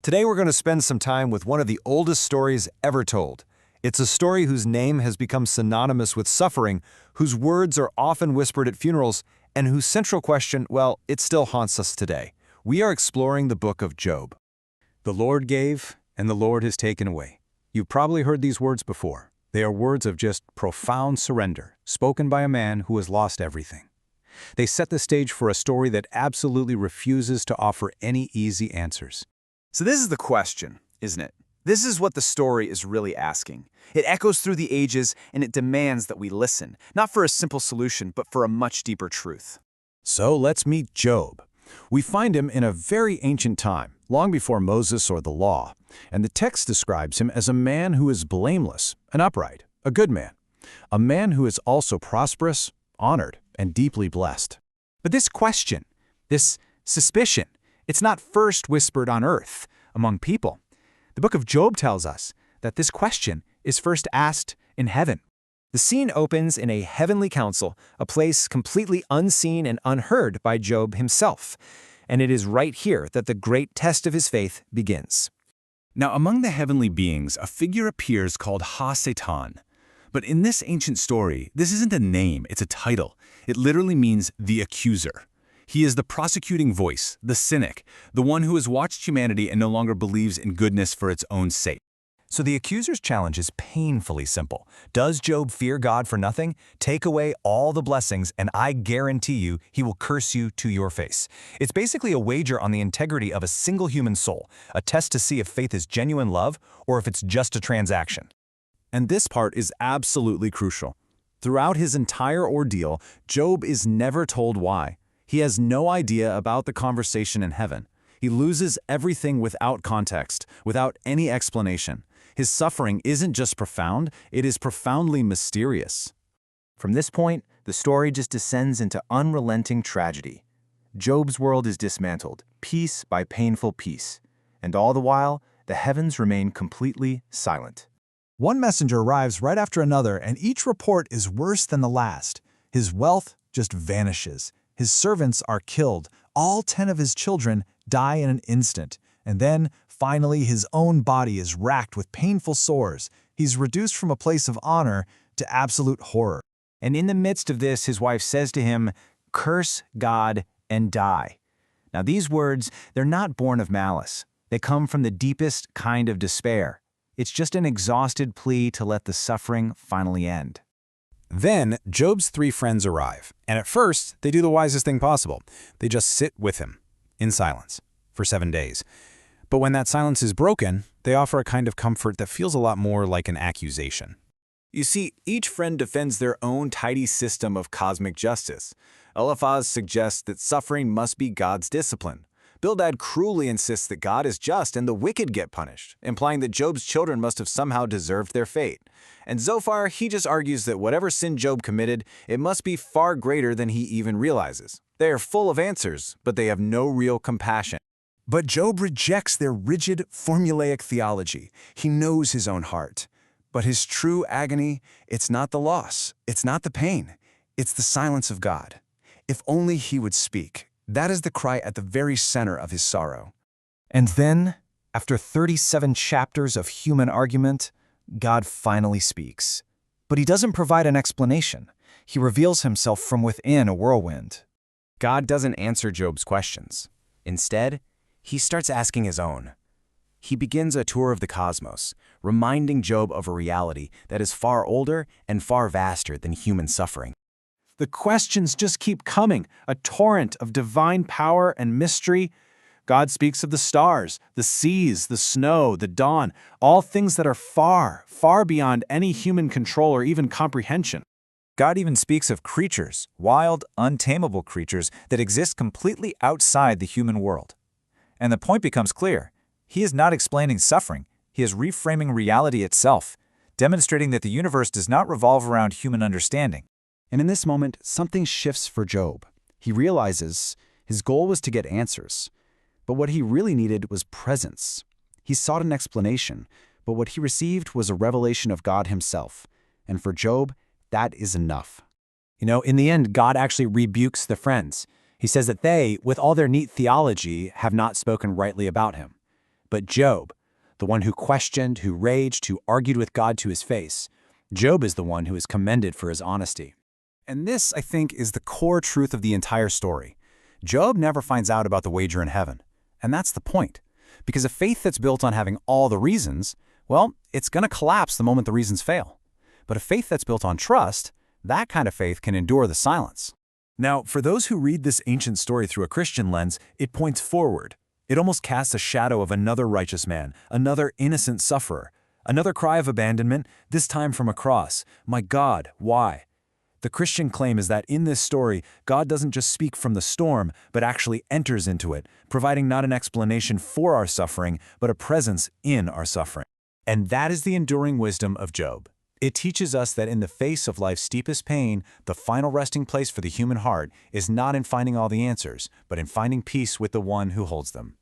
Today we're going to spend some time with one of the oldest stories ever told. It's a story whose name has become synonymous with suffering, whose words are often whispered at funerals, and whose central question, well, it still haunts us today. We are exploring the book of Job. The Lord gave, and the Lord has taken away. You've probably heard these words before. They are words of just profound surrender, spoken by a man who has lost everything. They set the stage for a story that absolutely refuses to offer any easy answers. So this is the question, isn't it? This is what the story is really asking. It echoes through the ages, and it demands that we listen, not for a simple solution, but for a much deeper truth. So let's meet Job. We find him in a very ancient time, long before Moses or the law, and the text describes him as a man who is blameless and upright, a good man, a man who is also prosperous, honored, and deeply blessed. But this question, this suspicion, it's not first whispered on earth, among people. The book of Job tells us that this question is first asked in heaven. The scene opens in a heavenly council, a place completely unseen and unheard by Job himself. And it is right here that the great test of his faith begins. Now, among the heavenly beings, a figure appears called Ha-Satan. But in this ancient story, this isn't a name, it's a title. It literally means the accuser. He is the prosecuting voice, the cynic, the one who has watched humanity and no longer believes in goodness for its own sake. So the accuser's challenge is painfully simple. Does Job fear God for nothing? Take away all the blessings, and I guarantee you he will curse you to your face. It's basically a wager on the integrity of a single human soul, a test to see if faith is genuine love or if it's just a transaction. And this part is absolutely crucial. Throughout his entire ordeal, Job is never told why. He has no idea about the conversation in heaven. He loses everything without context, without any explanation. His suffering isn't just profound, it is profoundly mysterious. From this point, the story just descends into unrelenting tragedy. Job's world is dismantled, piece by painful piece. And all the while, the heavens remain completely silent. One messenger arrives right after another, and each report is worse than the last. His wealth just vanishes. His servants are killed. All 10 of his children die in an instant. And then, finally, his own body is racked with painful sores. He's reduced from a place of honor to absolute horror. And in the midst of this, his wife says to him, "Curse God and die." Now these words, they're not born of malice. They come from the deepest kind of despair. It's just an exhausted plea to let the suffering finally end. Then, Job's 3 friends arrive, and at first, they do the wisest thing possible. They just sit with him, in silence, for 7 days. But when that silence is broken, they offer a kind of comfort that feels a lot more like an accusation. You see, each friend defends their own tidy system of cosmic justice. Eliphaz suggests that suffering must be God's discipline. Bildad cruelly insists that God is just and the wicked get punished, implying that Job's children must have somehow deserved their fate. And Zophar, he just argues that whatever sin Job committed, it must be far greater than he even realizes. They are full of answers, but they have no real compassion. But Job rejects their rigid, formulaic theology. He knows his own heart. But his true agony, it's not the loss, it's not the pain, it's the silence of God. If only he would speak. That is the cry at the very center of his sorrow. And then, after 37 chapters of human argument, God finally speaks. But he doesn't provide an explanation. He reveals himself from within a whirlwind. God doesn't answer Job's questions. Instead, he starts asking his own. He begins a tour of the cosmos, reminding Job of a reality that is far older and far vaster than human suffering. The questions just keep coming, a torrent of divine power and mystery. God speaks of the stars, the seas, the snow, the dawn, all things that are far, far beyond any human control or even comprehension. God even speaks of creatures, wild, untamable creatures that exist completely outside the human world. And the point becomes clear. He is not explaining suffering. He is reframing reality itself, demonstrating that the universe does not revolve around human understanding. And in this moment, something shifts for Job. He realizes his goal was to get answers, but what he really needed was presence. He sought an explanation, but what he received was a revelation of God himself. And for Job, that is enough. In the end, God actually rebukes the friends. He says that they, with all their neat theology, have not spoken rightly about him. But Job, the one who questioned, who raged, who argued with God to his face, Job is the one who is commended for his honesty. And this, I think, is the core truth of the entire story. Job never finds out about the wager in heaven. And that's the point. Because a faith that's built on having all the reasons, well, it's going to collapse the moment the reasons fail. But a faith that's built on trust, that kind of faith can endure the silence. Now, for those who read this ancient story through a Christian lens, it points forward. It almost casts a shadow of another righteous man, another innocent sufferer, another cry of abandonment, this time from a cross. My God, why? The Christian claim is that in this story, God doesn't just speak from the storm, but actually enters into it, providing not an explanation for our suffering, but a presence in our suffering. And that is the enduring wisdom of Job. It teaches us that in the face of life's steepest pain, the final resting place for the human heart is not in finding all the answers, but in finding peace with the one who holds them.